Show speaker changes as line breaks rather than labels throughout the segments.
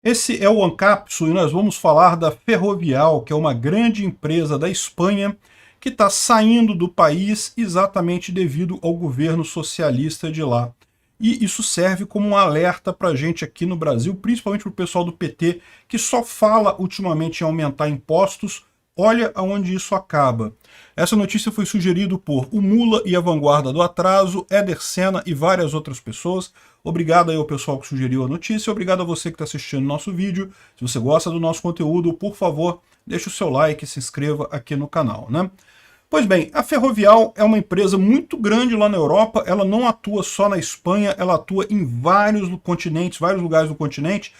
Esse é o Ancapsu e nós vamos falar da Ferrovial, que é uma grande empresa da Espanha que está saindo do país exatamente devido ao governo socialista de lá. E isso serve como um alerta para a gente aqui no Brasil, principalmente para o pessoal do PT, que só fala ultimamente em aumentar impostos. Olha aonde isso acaba. Essa notícia foi sugerida por o Mula e a Vanguarda do Atraso, Éder Senna e várias outras pessoas. Obrigado aí ao pessoal que sugeriu a notícia, obrigado a você que está assistindo o nosso vídeo. Se você gosta do nosso conteúdo, por favor, deixe o seu like e se inscreva aqui no canal, né? Pois bem, a Ferrovial é uma empresa muito grande lá na Europa, ela não atua só na Espanha, ela atua em vários continentes, vários lugares do continente.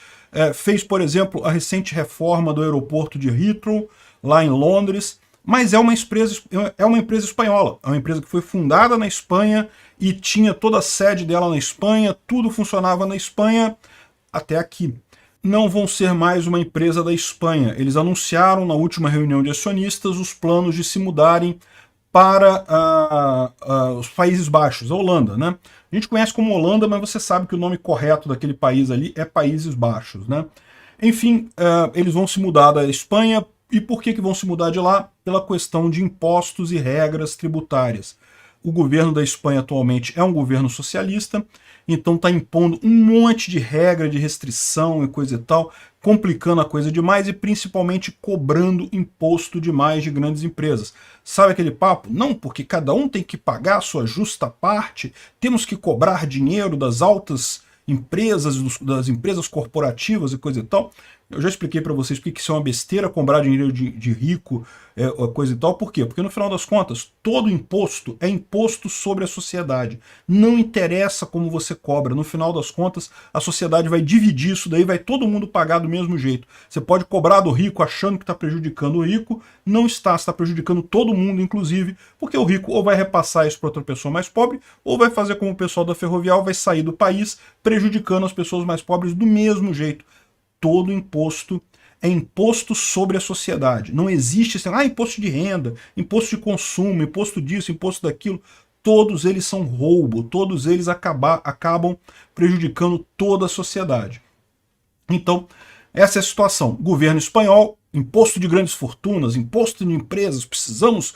Fez, por exemplo, a recente reforma do aeroporto de Heathrow, lá em Londres, mas é uma empresa espanhola, é uma empresa que foi fundada na Espanha e tinha toda a sede dela na Espanha, tudo funcionava na Espanha até aqui. Não vão ser mais uma empresa da Espanha. Eles anunciaram na última reunião de acionistas os planos de se mudarem para os Países Baixos, a Holanda, né? A gente conhece como Holanda, mas você sabe que o nome correto daquele país ali é Países Baixos, né? Enfim, eles vão se mudar da Espanha. E por que vão se mudar de lá? Pela questão de impostos e regras tributárias. O governo da Espanha atualmente é um governo socialista, então está impondo um monte de regra, de restrição e coisa e tal, complicando a coisa demais e principalmente cobrando imposto demais de grandes empresas. Sabe aquele papo? Não, porque cada um tem que pagar a sua justa parte, temos que cobrar dinheiro das altas empresas, das empresas corporativas e coisa e tal. Eu já expliquei para vocês porque isso é uma besteira, cobrar dinheiro de rico, coisa e tal. Por quê? Porque no final das contas, todo imposto é imposto sobre a sociedade. Não interessa como você cobra. No final das contas, a sociedade vai dividir isso, daí vai todo mundo pagar do mesmo jeito. Você pode cobrar do rico achando que está prejudicando o rico, não está, está prejudicando todo mundo, inclusive, porque o rico ou vai repassar isso para outra pessoa mais pobre, ou vai fazer como o pessoal da Ferrovial, vai sair do país prejudicando as pessoas mais pobres do mesmo jeito. Todo imposto é imposto sobre a sociedade. Não existe assim, imposto de renda, imposto de consumo, imposto disso, imposto daquilo. Todos eles são roubo, todos eles acabam prejudicando toda a sociedade. Então, essa é a situação. Governo espanhol, imposto de grandes fortunas, imposto de empresas, precisamos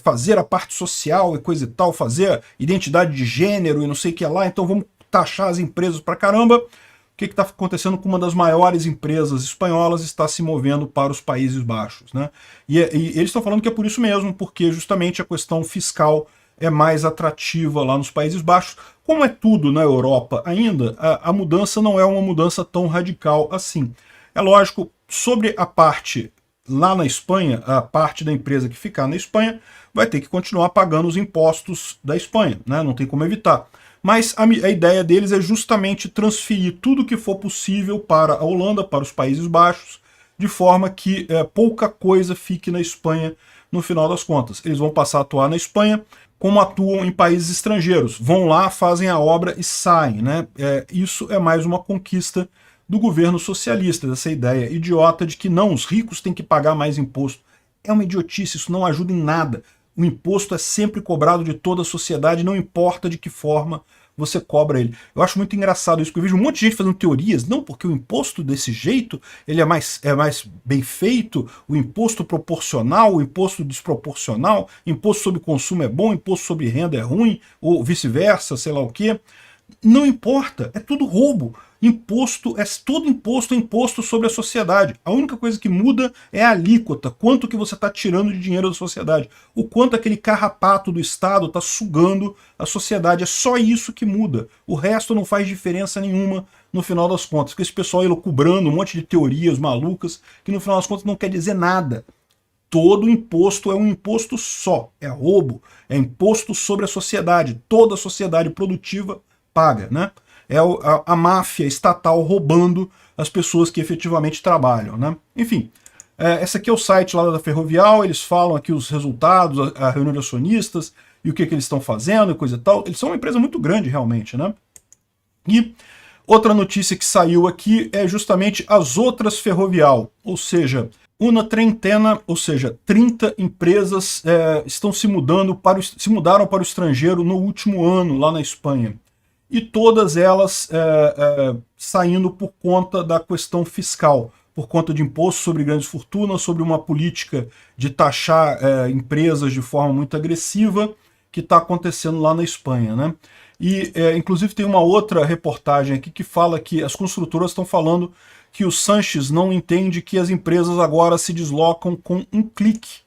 fazer a parte social e coisa e tal, fazer identidade de gênero e não sei o que lá, então vamos taxar as empresas pra caramba. O que está acontecendo com uma das maiores empresas espanholas está se movendo para os Países Baixos, né? E eles estão falando que é por isso mesmo, porque justamente a questão fiscal é mais atrativa lá nos Países Baixos. Como é tudo na Europa ainda, a mudança não é uma mudança tão radical assim. É lógico, sobre a parte lá na Espanha, a parte da empresa que ficar na Espanha vai ter que continuar pagando os impostos da Espanha, né? Não tem como evitar. Mas a ideia deles é justamente transferir tudo que for possível para a Holanda, para os Países Baixos, de forma que pouca coisa fique na Espanha no final das contas. Eles vão passar a atuar na Espanha como atuam em países estrangeiros. Vão lá, fazem a obra e saem, né? Isso é mais uma conquista do governo socialista, dessa ideia idiota de que não, os ricos têm que pagar mais imposto. É uma idiotice, isso não ajuda em nada. O imposto é sempre cobrado de toda a sociedade, não importa de que forma você cobra ele. Eu acho muito engraçado isso, porque eu vejo um monte de gente fazendo teorias, não, porque o imposto desse jeito, ele é mais bem feito, o imposto proporcional, o imposto desproporcional, imposto sobre consumo é bom, imposto sobre renda é ruim, ou vice-versa, sei lá o quê. Não importa, é tudo roubo. Todo imposto é imposto sobre a sociedade. A única coisa que muda é a alíquota, quanto que você está tirando de dinheiro da sociedade, o quanto aquele carrapato do Estado está sugando a sociedade. É só isso que muda. O resto não faz diferença nenhuma no final das contas. Porque esse pessoal cobrando um monte de teorias malucas que no final das contas não quer dizer nada. Todo imposto é um imposto só, é roubo, é imposto sobre a sociedade. Toda a sociedade produtiva paga, né? É a máfia estatal roubando as pessoas que efetivamente trabalham, né? Enfim, esse aqui é o site lá da Ferrovial, eles falam aqui os resultados, a reunião de acionistas e o que eles estão fazendo e coisa e tal. Eles são uma empresa muito grande realmente, né? E outra notícia que saiu aqui é justamente as outras Ferrovial, ou seja, uma trintena, ou seja, 30 empresas se mudaram para o estrangeiro no último ano lá na Espanha. e todas elas saindo por conta da questão fiscal, por conta de imposto sobre grandes fortunas, sobre uma política de taxar empresas de forma muito agressiva, que está acontecendo lá na Espanha, né? E, inclusive, tem uma outra reportagem aqui que fala que as construtoras estão falando que o Sanches não entende que as empresas agora se deslocam com um clique.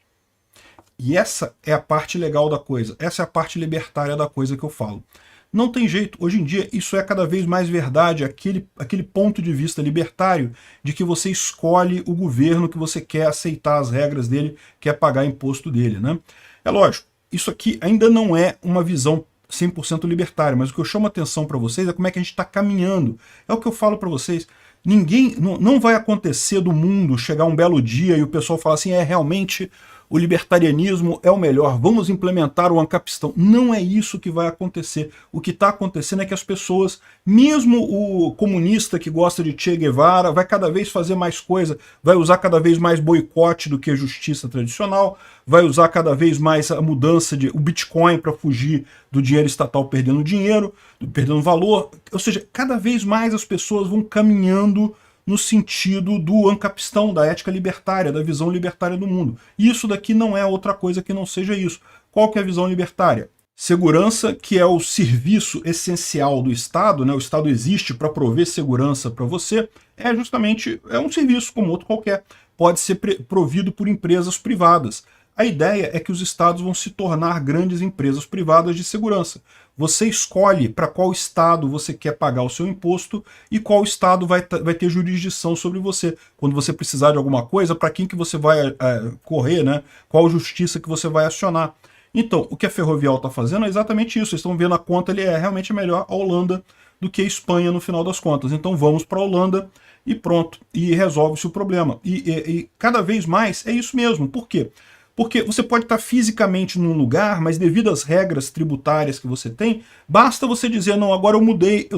E essa é a parte legal da coisa, essa é a parte libertária da coisa que eu falo. Não tem jeito, hoje em dia isso é cada vez mais verdade, aquele ponto de vista libertário de que você escolhe o governo que você quer aceitar as regras dele, quer pagar imposto dele, né? É lógico, isso aqui ainda não é uma visão 100% libertária, mas o que eu chamo a atenção para vocês é como é que a gente está caminhando. É o que eu falo para vocês. Ninguém, não vai acontecer do mundo chegar um belo dia e o pessoal falar assim, realmente o libertarianismo é o melhor, vamos implementar o ancapistão. Não é isso que vai acontecer. O que está acontecendo é que as pessoas, mesmo o comunista que gosta de Che Guevara, vai cada vez fazer mais coisa, vai usar cada vez mais boicote do que a justiça tradicional, vai usar cada vez mais a mudança o Bitcoin para fugir do dinheiro estatal perdendo dinheiro, perdendo valor. Ou seja, cada vez mais as pessoas vão caminhando no sentido do ancapistão, da ética libertária, da visão libertária do mundo. E isso daqui não é outra coisa que não seja isso. Qual que é a visão libertária? Segurança, que é o serviço essencial do Estado, né? O Estado existe para prover segurança para você, justamente um serviço como outro qualquer. Pode ser provido por empresas privadas. A ideia é que os estados vão se tornar grandes empresas privadas de segurança. Você escolhe para qual estado você quer pagar o seu imposto e qual estado vai ter jurisdição sobre você. Quando você precisar de alguma coisa, para quem que você vai correr, né? Qual justiça que você vai acionar. Então, o que a Ferrovial está fazendo é exatamente isso. Vocês estão vendo a conta, ele é realmente melhor a Holanda do que a Espanha no final das contas. Então vamos para a Holanda e pronto. E resolve-se o problema. E cada vez mais é isso mesmo. Por quê? Porque você pode estar fisicamente num lugar, mas devido às regras tributárias que você tem, basta você dizer, não, agora eu mudei,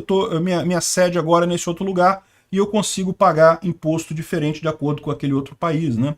minha sede agora é nesse outro lugar, e eu consigo pagar imposto diferente de acordo com aquele outro país, né?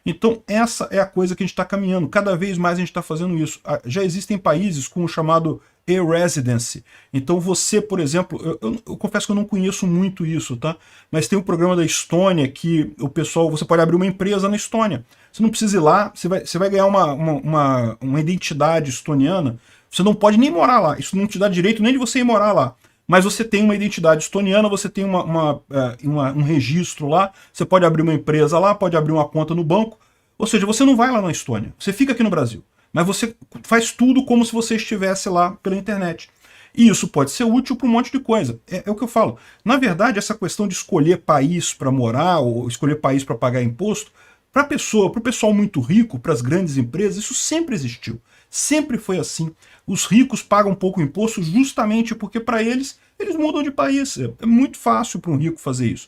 Então essa é a coisa que a gente está caminhando, cada vez mais a gente está fazendo isso. Já existem países com o chamado e-residency. Então você, por exemplo, eu confesso que eu não conheço muito isso, tá? Mas tem um programa da Estônia que você pode abrir uma empresa na Estônia. Você não precisa ir lá, você vai ganhar uma identidade estoniana, você não pode nem morar lá, isso não te dá direito nem de você ir morar lá. Mas você tem uma identidade estoniana, você tem um registro lá, você pode abrir uma empresa lá, pode abrir uma conta no banco, ou seja, você não vai lá na Estônia, você fica aqui no Brasil. Mas você faz tudo como se você estivesse lá pela internet. E isso pode ser útil para um monte de coisa. É o que eu falo. Na verdade, essa questão de escolher país para morar ou escolher país para pagar imposto, para o pessoal muito rico, para as grandes empresas, isso sempre existiu. Sempre foi assim. Os ricos pagam pouco imposto justamente porque para eles mudam de país. É muito fácil para um rico fazer isso.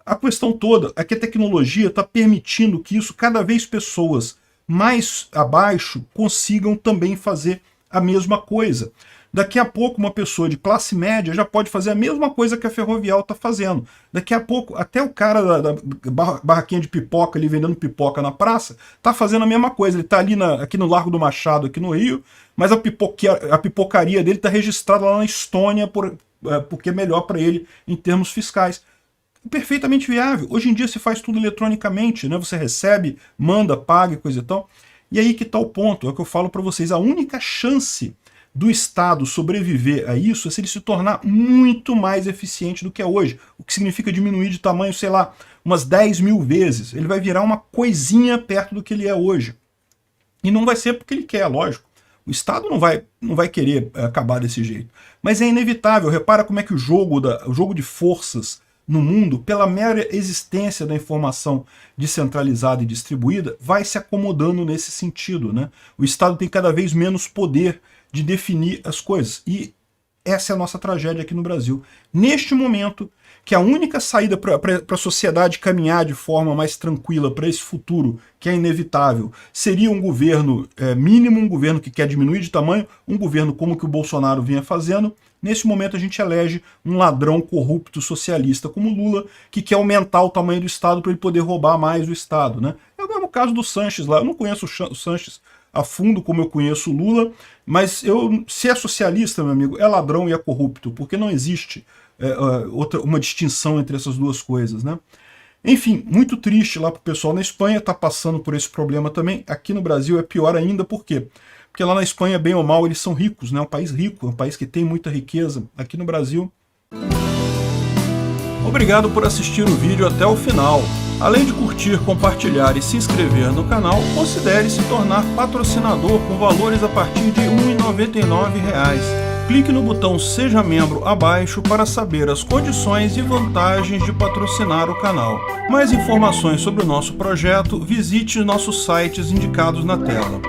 A questão toda é que a tecnologia está permitindo que isso, cada vez pessoas mais abaixo consigam também fazer a mesma coisa. Daqui a pouco uma pessoa de classe média já pode fazer a mesma coisa que a Ferrovial está fazendo. Daqui a pouco até o cara da barraquinha de pipoca ali vendendo pipoca na praça está fazendo a mesma coisa. Ele está ali aqui no Largo do Machado, aqui no Rio, mas a pipocaria dele está registrada lá na Estônia porque é melhor para ele em termos fiscais. Perfeitamente viável. Hoje em dia se faz tudo eletronicamente, né? Você recebe, manda, paga, coisa e tal. E aí que está o ponto, é o que eu falo para vocês, a única chance do Estado sobreviver a isso é se ele se tornar muito mais eficiente do que é hoje, o que significa diminuir de tamanho, sei lá, umas 10 mil vezes. Ele vai virar uma coisinha perto do que ele é hoje. E não vai ser porque ele quer, lógico. O Estado não vai querer acabar desse jeito. Mas é inevitável. Repara como é que o jogo de forças no mundo, pela mera existência da informação descentralizada e distribuída, vai se acomodando nesse sentido, né? O Estado tem cada vez menos poder de definir as coisas. E essa é a nossa tragédia aqui no Brasil. Neste momento, que a única saída para a sociedade caminhar de forma mais tranquila para esse futuro, que é inevitável, seria um governo mínimo, um governo que quer diminuir de tamanho, um governo como que o Bolsonaro vinha fazendo. Nesse momento a gente elege um ladrão corrupto socialista como Lula, que quer aumentar o tamanho do Estado para ele poder roubar mais o Estado, né? É o mesmo caso do Sanches lá. Eu não conheço o Sanches a fundo como eu conheço o Lula, mas se é socialista, meu amigo, é ladrão e é corrupto, porque não existe uma distinção entre essas duas coisas, né? Enfim, muito triste lá para o pessoal na Espanha, está passando por esse problema também. Aqui no Brasil é pior ainda, por quê? Porque lá na Espanha, bem ou mal, eles são ricos, né? É um país rico, é um país que tem muita riqueza. Aqui no Brasil... Obrigado por assistir o vídeo até o final. Além de curtir, compartilhar e se inscrever no canal, considere se tornar patrocinador com valores a partir de R$ 1,99. Clique no botão Seja Membro abaixo para saber as condições e vantagens de patrocinar o canal. Mais informações sobre o nosso projeto, visite nossos sites indicados na tela.